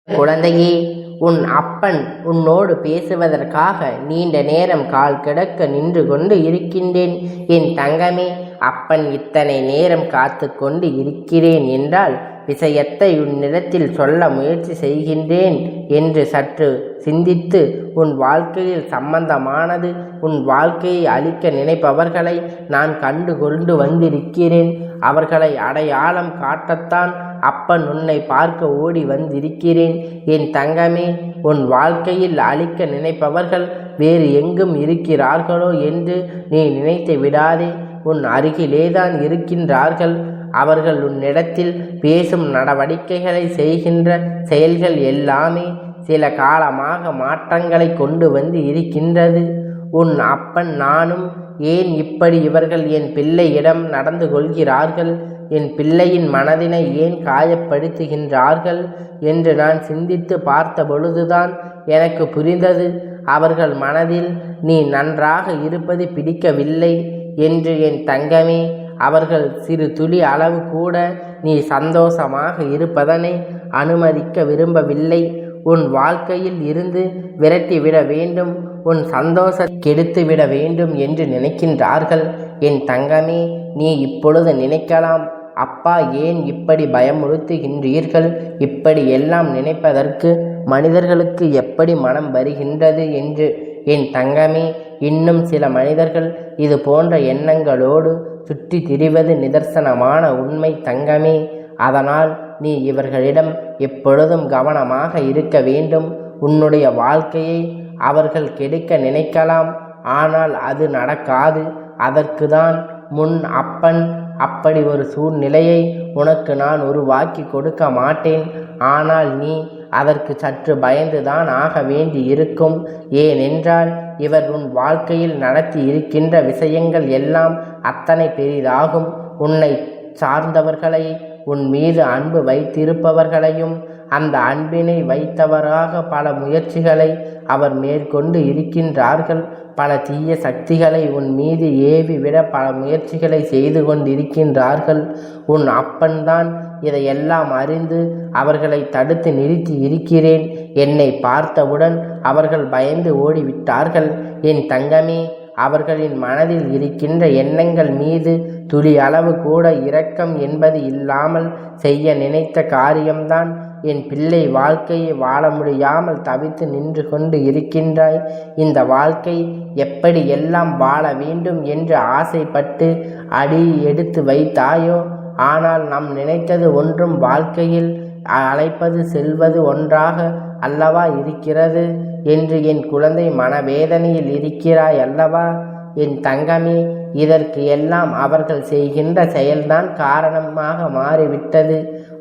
குழந்தையே, உன் அப்பன் உன்னோடு பேசுவதற்காக நீண்ட நேரம் கால் கிடக்க நின்று கொண்டு இருக்கின்றேன். என் தங்கமே, அப்பன் இத்தனை நேரம் காத்து கொண்டு இருக்கிறேன் என்றால் விஷயத்தை உன்னிடத்தில் சொல்ல முயற்சி செய்கின்றேன் என்று சற்று சிந்தித்து, உன் வாழ்க்கையில் சம்பந்தமானது உன் வாழ்க்கையை அழிக்க நினைப்பவர்களை நான் கண்டு கொண்டு வந்திருக்கிறேன். அவர்களை அடையாளம் காட்டத்தான் அப்பன் உன்னை பார்க்க ஓடி வந்திருக்கிறேன். என் தங்கமே, உன் வாழ்க்கையில் அழிக்க நினைப்பவர்கள் வேறு எங்கும் இருக்கிறார்களோ என்று நீ நினைத்து விடாதே. உன் அருகிலேதான் இருக்கின்றார்கள். அவர்கள் உன்னிடத்தில் பேசும் நடவடிக்கைகளை செய்கின்ற செயல்கள் எல்லாமே சில காலமாக மாற்றங்களை கொண்டு வந்து இருக்கின்றது. உன் அப்பன் நானும் ஏன் இப்படி இவர்கள் என் பிள்ளையிடம் நடந்து கொள்கிறார்கள், என் பிள்ளையின் மனதினை ஏன் காயப்படுத்துகின்றார்கள் என்று நான் சிந்தித்து பார்த்த பொழுதுதான் எனக்கு புரிந்தது. அவர்கள் மனதில் நீ நன்றாக இருப்பது பிடிக்கவில்லை என்று. என் தங்கமே, அவர்கள் சிறு துளி அளவு கூட நீ சந்தோஷமாக இருப்பதனை அனுமதிக்க விரும்பவில்லை. உன் வாழ்க்கையில் இருந்து விரட்டிவிட வேண்டும், உன் சந்தோஷத்தை கெடுத்துவிட வேண்டும் என்று நினைக்கின்றார்கள். என் தங்கமே, நீ இப்பொழுது நினைக்கலாம், அப்பா ஏன் இப்படி பயமுறுத்துகின்றீர்கள், இப்படி எல்லாம் நினைப்பதற்கு மனிதர்களுக்கு எப்படி மனம் வருகின்றது என்று. என் தங்கமே, இன்னும் சில மனிதர்கள் இது போன்ற எண்ணங்களோடு சுற்றி திரிவது நிதர்சனமான உண்மை தங்கமே. அதனால் நீ இவர்களிடம் எப்பொழுதும் கவனமாக இருக்க வேண்டும். உன்னுடைய வாழ்க்கையை அவர்கள் கெடுக்க நினைக்கலாம், ஆனால் அது நடக்காது. அதற்குதான் முன் அப்பன் அப்படி ஒரு சூழ்நிலையை உனக்கு நான் உருவாக்கி கொடுக்க மாட்டேன். ஆனால் நீ அதற்கு சற்று பயந்துதான் ஆக வேண்டி இருக்கும். ஏனென்றால் இவர் உன் வாழ்க்கையில் நடத்தி இருக்கின்ற விஷயங்கள் எல்லாம் அத்தனை பெரிதாகும். உன்னை சார்ந்தவர்களை, உன் மீது அன்பு வைத்திருப்பவர்களையும் அந்த அன்பினை வைத்தவராக பல முயற்சிகளை அவர் மேற்கொண்டு இருக்கின்றார்கள். பல தீய சக்திகளை உன் மீது ஏவி விட பல முயற்சிகளை செய்து கொண்டிருக்கின்றார்கள். உன் அப்பன்தான் இதையெல்லாம் அறிந்து அவர்களை தடுத்து நிறுத்தி இருக்கிறேன். என்னை பார்த்தவுடன் அவர்கள் பயந்து ஓடிவிட்டார்கள். என் தங்கமே, அவர்களின் மனதில் இருக்கின்ற எண்ணங்கள் மீது துளி அளவு கூட இரக்கம் என்பது இல்லாமல் செய்ய நினைத்த காரியம்தான் என் பிள்ளை வாழ்க்கையை வாழ முடியாமல் தவித்து நின்று கொண்டு இருக்கின்றாய். இந்த வாழ்க்கை எப்படி எல்லாம் வாழ வேண்டும் என்று ஆசைப்பட்டு அடி எடுத்து வைத்தாயோ, ஆனால் நாம் நினைத்தது ஒன்றும் வாழ்க்கையில் அழைப்பது செல்வது ஒன்றாக அல்லவா இருக்கிறது என்று என் குழந்தை மனவேதனையில் இருக்கிறாய் அல்லவா? என் தங்கமே, இதற்கு எல்லாம் அவர்கள் செய்கின்ற செயல்தான் காரணமாக மாறிவிட்டது.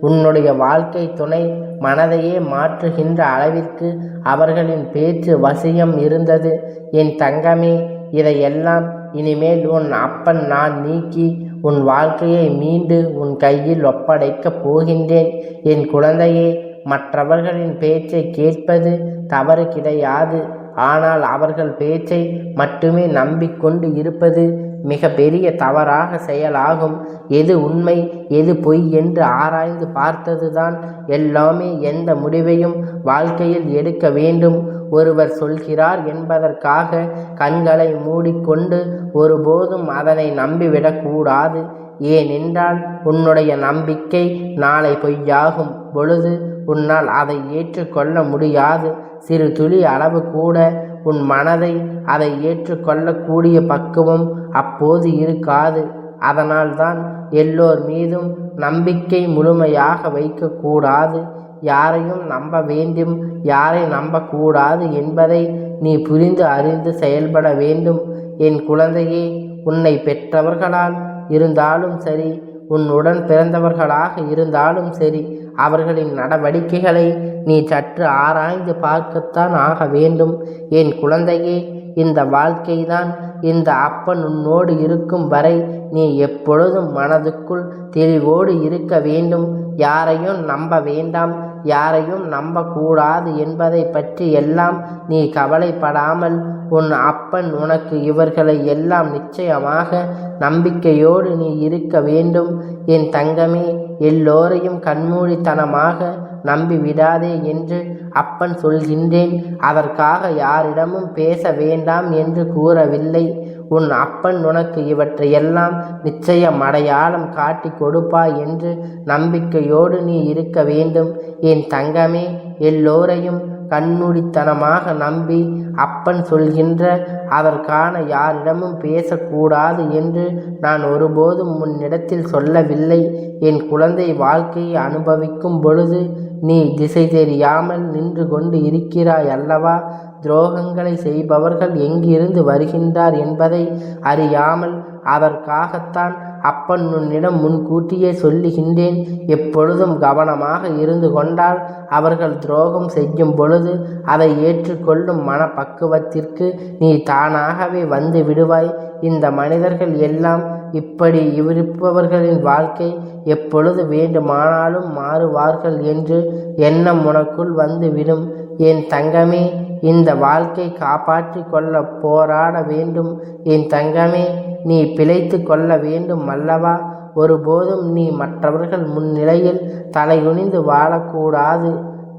உன்னுடைய வாழ்க்கை துணை மனதையே மாற்றுகின்ற அளவிற்கு அவர்களின் பேச்சு வசியம் இருந்தது. என் தங்கமே, இதையெல்லாம் இனிமேல் உன் அப்பன் நான் நீக்கி உன் வாழ்க்கையை மீண்டு உன் கையில் ஒப்படைக்கப் போகின்றேன். என் குழந்தையே, மற்றவர்களின் பேச்சை கேட்பது தவறு கிடையாது. ஆனால் அவர்கள் பேச்சை மட்டுமே நம்பிக்கொண்டு இருப்பது மிக பெரிய தவறாக செயலாகும். எது உண்மை எது பொய் என்று ஆராய்ந்து பார்த்ததுதான் எல்லாமே. எந்த முடிவையும் வாழ்க்கையில் எடுக்க வேண்டும். ஒருவர் சொல்கிறார் என்பதற்காக கண்களை மூடிக்கொண்டு ஒருபோதும் அதனை நம்பிவிடக்கூடாது. ஏனென்றால் உன்னுடைய நம்பிக்கை நாளை பொய்யாகும் பொழுது உன்னால் அதை ஏற்றுக்கொள்ள முடியாது. சிறு துளி அளவு கூட உன் மனதை அதை ஏற்றுக்கொள்ளக்கூடிய பக்குவம் அப்போது இருக்காது. அதனால்தான் எல்லோர் மீதும் நம்பிக்கை முழுமையாக வைக்கக்கூடாது. யாரையும் நம்ப வேண்டும், யாரை நம்பக்கூடாது என்பதை நீ புரிந்து அறிந்து செயல்பட வேண்டும். என் குழந்தையே, உன்னை பெற்றவர்களால் இருந்தாலும் சரி, உன்னுடன் பிறந்தவர்களாக இருந்தாலும் சரி, அவர்களின் நடவடிக்கைகளை நீ சற்று ஆராய்ந்து பார்க்கத்தான் ஆக வேண்டும். என் குழந்தையே, இந்த வாழ்க்கைதான். இந்த அப்பன் உன்னோடு இருக்கும் வரை நீ எப்பொழுதும் மனதுக்குள் தெளிவோடு இருக்க வேண்டும். யாரையும் நம்ப வேண்டாம், யாரையும் நம்பக்கூடாது என்பதை பற்றி எல்லாம் நீ கவலைப்படாமல் உன் அப்பன் உனக்கு இவர்களை எல்லாம் நிச்சயமாக நம்பிக்கையோடு நீ இருக்க வேண்டும். என் தங்கமே, எல்லோரையும் கண்மூடித்தனமாக நம்பி விடாதே என்று அப்பன் சொல்கின்றேன். அதற்காக யாரிடமும் பேச வேண்டாம் என்று கூறவில்லை. உன் அப்பன் உனக்கு இவற்றையெல்லாம் நிச்சயம் அடையாளம் காட்டி கொடுப்பாய் என்று நம்பிக்கையோடு நீ இருக்க வேண்டும். என் தங்கமே, எல்லோரையும் கண்மூடித்தனமாக நம்பி அப்பன் சொல்கின்ற அதற்கான யாரிடமும் பேசக்கூடாது என்று நான் ஒருபோதும் உன்னிடத்தில் சொல்லவில்லை. என் குழந்தை வாழ்க்கையை அனுபவிக்கும் பொழுது நீ திசை தெரியாமல் நின்று கொண்டு இருக்கிறாய் அல்லவா? துரோகங்களை செய்பவர்கள் எங்கிருந்து வருகின்றார் என்பதை அறியாமல். அதற்காகத்தான் அப்பன் உன்னிடம் முன்கூட்டியே சொல்லுகின்றேன். எப்பொழுதும் கவனமாக இருந்து கொண்டால் அவர்கள் துரோகம் செய்யும் பொழுது அதை ஏற்றுக்கொள்ளும் மனப்பக்குவத்திற்கு நீ தானாகவே வந்து விடுவாய். இந்த மனிதர்கள் எல்லாம் இப்படி இருப்பவர்களின் வாழ்க்கை எப்பொழுது வேண்டுமானாலும் மாறுவார்கள் என்று எண்ணம் உனக்குள் வந்துவிடும். என் தங்கமே, இந்த வாழ்க்கை காப்பாற்றி கொள்ள போராட வேண்டும். என் தங்கமே, நீ பிழைத்து கொள்ள வேண்டும் அல்லவா? ஒருபோதும் நீ மற்றவர்கள் முன்னிலையில் தலைகுனிந்து வாழக்கூடாது.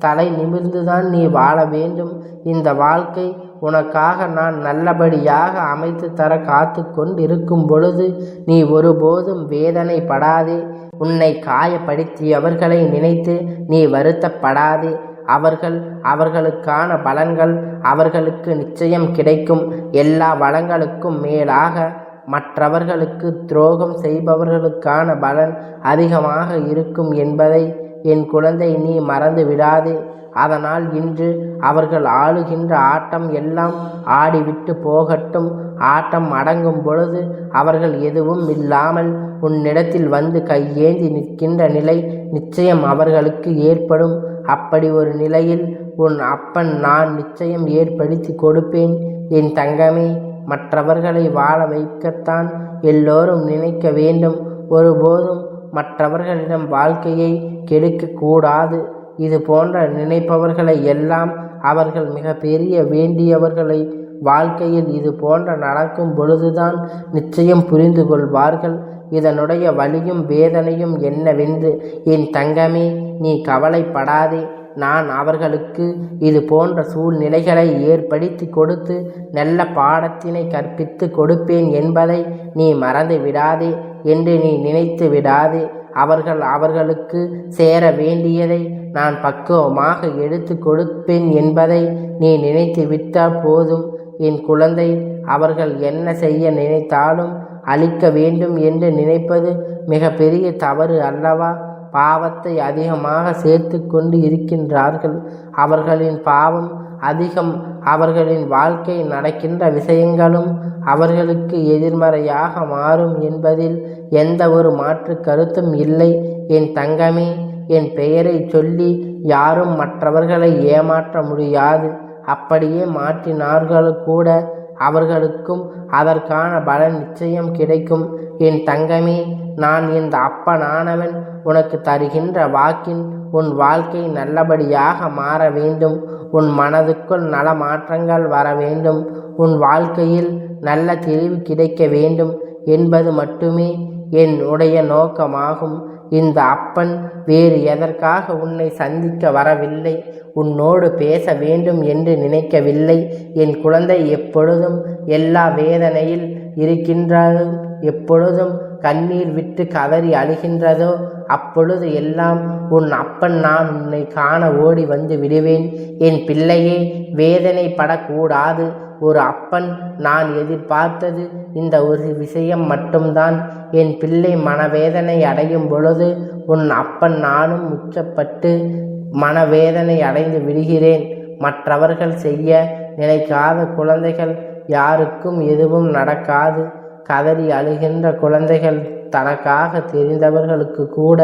தலை நிமிர்ந்துதான் நீ வாழ வேண்டும். இந்த வாழ்க்கை உனக்காக நான் நல்லபடியாக அமைத்து தர காத்து கொண்டிருக்கும் பொழுது நீ ஒருபோதும் வேதனைப்படாதே. உன்னை காயப்படுத்தியவர்களை நினைத்து நீ வருத்தப்படாதே. அவர்களுக்கான பலன்கள் அவர்களுக்கு நிச்சயம் கிடைக்கும். எல்லா வளங்களுக்கும் மேலாக மற்றவர்களுக்கு துரோகம் செய்பவர்களுக்கான பலன் அதிகமாக இருக்கும் என்பதை என் குழந்தை நீ மறந்து விடாதே. அதனால் இன்று அவர்கள் ஆளுகின்ற ஆட்டம் எல்லாம் ஆடிவிட்டு போகட்டும். ஆட்டம் அடங்கும் பொழுது அவர்கள் எதுவும் இல்லாமல் உன்னிடத்தில் வந்து கையேந்தி நிற்கின்ற நிலை நிச்சயம் அவர்களுக்கு ஏற்படும். அப்படி ஒரு நிலையில் உன் அப்பன் நான் நிச்சயம் ஏற்படுத்தி கொடுப்பேன். என் தங்கமே, மற்றவர்களை வாழ வைக்கத்தான் எல்லோரும் நினைக்க வேண்டும். ஒருபோதும் மற்றவர்களிடம் வாழ்க்கையை கெடுக்கக்கூடாது. இது போன்ற நினைப்பவர்களை எல்லாம் அவர்கள் மிக பெரிய வேண்டியவர்களை வாழ்க்கையில் இது போன்ற நடக்கும் பொழுதுதான் நிச்சயம் புரிந்து கொள்வார்கள். இதனுடைய வலியும் வேதனையும் என்னவென்று. என் தங்கமே, நீ கவலைப்படாதே. நான் அவர்களுக்கு இது போன்ற சூழ்நிலைகளை ஏற்படுத்தி கொடுத்து நல்ல பாடத்தினை கற்பித்து கொடுப்பேன் என்பதை நீ மறந்து விடாதே என்று நீ நினைத்து விடாதே. அவர்களுக்கு சேர வேண்டியதை நான் பக்குவமாக எடுத்து கொடுப்பேன் என்பதை நீ நினைத்து விட்டால் போதும். என் குழந்தை, அவர்கள் என்ன செய்ய நினைத்தாலும் அழிக்க வேண்டும் என்று நினைப்பது மிக பெரிய தவறு அல்லவா? பாவத்தை அதிகமாக சேர்த்து கொண்டு இருக்கின்றார்கள். அவர்களின் பாவம் அதிகம். அவர்களின் வாழ்க்கை நடக்கின்ற விஷயங்களும் அவர்களுக்கு எதிர்மறையாக மாறும் என்பதில் எந்த ஒரு மாற்று கருத்தும் இல்லை. என் தங்கமே, என் பெயரை சொல்லி யாரும் மற்றவர்களை ஏமாற்ற முடியாது. அப்படியே மாற்றினார்கள் கூட அவர்களுக்கும் அதற்கான பலன் நிச்சயம் கிடைக்கும். என் தங்கமே, நான் இந்த அப்பனானவன் உனக்கு தருகின்ற வாக்கின் உன் வாழ்க்கை நல்லபடியாக மாற வேண்டும். உன் மனதுக்குள் நல மாற்றங்கள் வர வேண்டும். உன் வாழ்க்கையில் நல்ல தெளிவு கிடைக்க வேண்டும் என்பது மட்டுமே என்னுடைய நோக்கமாகும். இந்த அப்பன் வேறு எதற்காக உன்னை சந்திக்க வரவில்லை. உன்னோடு பேச வேண்டும் என்று நினைக்கவில்லை. என் குழந்தை எப்பொழுதும் எல்லா வேதனையில் இருக்கின்றதோ, எப்பொழுதும் கண்ணீர் விட்டு கதறி அழுகின்றதோ அப்பொழுது எல்லாம் உன் அப்பன் நான் உன்னை காண ஓடி வந்து விடுவேன். என் பிள்ளையே, வேதனைப்படக்கூடாது. ஒரு அப்பன் நான் எதிர்பார்த்தது இந்த ஒரு விஷயம் மட்டும்தான். என் பிள்ளை மனவேதனை அடையும் பொழுது உன் அப்பன் நானும் உச்சப்பட்டு மனவேதனை அடைந்து விடுகிறேன். மற்றவர்கள் செய்ய நினைக்காத குழந்தைகள் யாருக்கும் எதுவும் நடக்காது. கதறி அழுகின்ற குழந்தைகள் தனக்காக தெரிந்தவர்களுக்கு கூட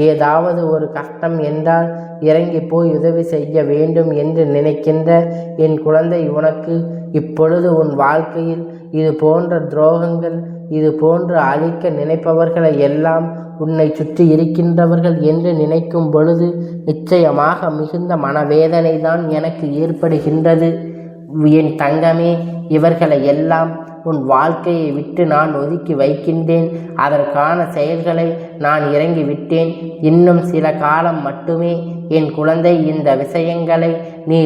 ஏதாவது ஒரு கஷ்டம் என்றால் இறங்கி போய் உதவி செய்ய வேண்டும் என்று நினைக்கின்ற என் குழந்தை, உனக்கு இப்பொழுது உன் வாழ்க்கையில் இது போன்ற துரோகங்கள், இது போன்று அழிக்க நினைப்பவர்களை எல்லாம் உன்னை சுற்றி இருக்கின்றவர்கள் என்று நினைக்கும் பொழுது நிச்சயமாக மிகுந்த மனவேதனை தான் எனக்கு ஏற்படுகின்றது. என் தங்கமே, இவர்களை எல்லாம் உன் வாழ்க்கையை விட்டு நான் ஒதுக்கி வைக்கின்றேன். அதற்கான செயல்களை நான் இறங்கிவிட்டேன். இன்னும் சில காலம் மட்டுமே என் குழந்தை. இந்த விஷயங்களை நீ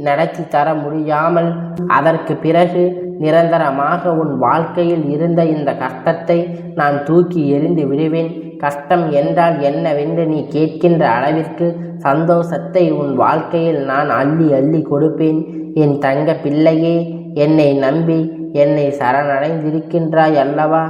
நடத்தி தர முடியாமல் அதற்கு பிறகு நிரந்தரமாக உன் வாழ்க்கையில் இருந்த இந்த கஷ்டத்தை நான் தூக்கி எறிந்து விடுவேன். கஷ்டம் என்றால் என்னவென்று நீ கேட்கின்ற அளவிற்கு சந்தோஷத்தை உன் வாழ்க்கையில் நான் அள்ளி அள்ளி கொடுப்பேன். என் தங்க பிள்ளையே, என்னை நம்பி என்னை சரணடைந்திருக்கின்றாய் அல்லவா?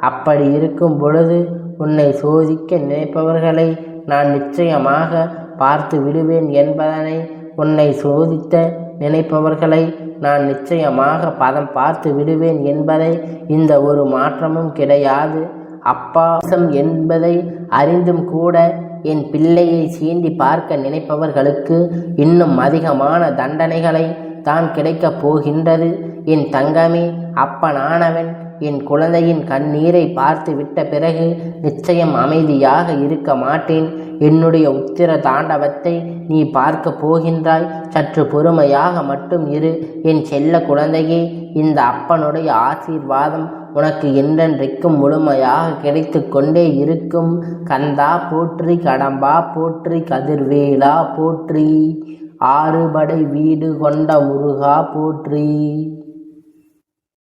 அப்படி இருக்கும் பொழுது உன்னை சோதிக்க நினைப்பவர்களை நான் நிச்சயமாக பார்த்து விடுவேன் என்பதனை, உன்னை சோதித்த நினைப்பவர்களை நான் நிச்சயமாக பதம் பார்த்து விடுவேன் என்பதை இந்த ஒரு மாற்றமும் கிடையாது. அப்பாசம் என்பதை அறிந்தும் கூட என் பிள்ளையை சீண்டி பார்க்க நினைப்பவர்களுக்கு இன்னும் அதிகமான தண்டனைகளை தான் கிடைக்கப் போகின்றது. என் தங்கமே, அப்பனானவன் என் குழந்தையின் கண்ணீரை பார்த்து விட்ட பிறகு நிச்சயம் அமைதியாக இருக்க மாட்டேன். என்னுடைய உத்திர தாண்டவத்தை நீ பார்க்க போகின்றாய். சற்று பொறுமையாக மட்டும் இரு என் செல்ல குழந்தையே. இந்த அப்பனுடைய ஆசீர்வாதம் உனக்கு என்றென்றைக்கும் முழுமையாக கிடைத்து கொண்டே இருக்கும். கந்தா போற்றி, கடம்பா போற்றி, கதிர்வேலா போற்றி, ஆறுபடை வீடு கொண்ட முருகா போற்றி.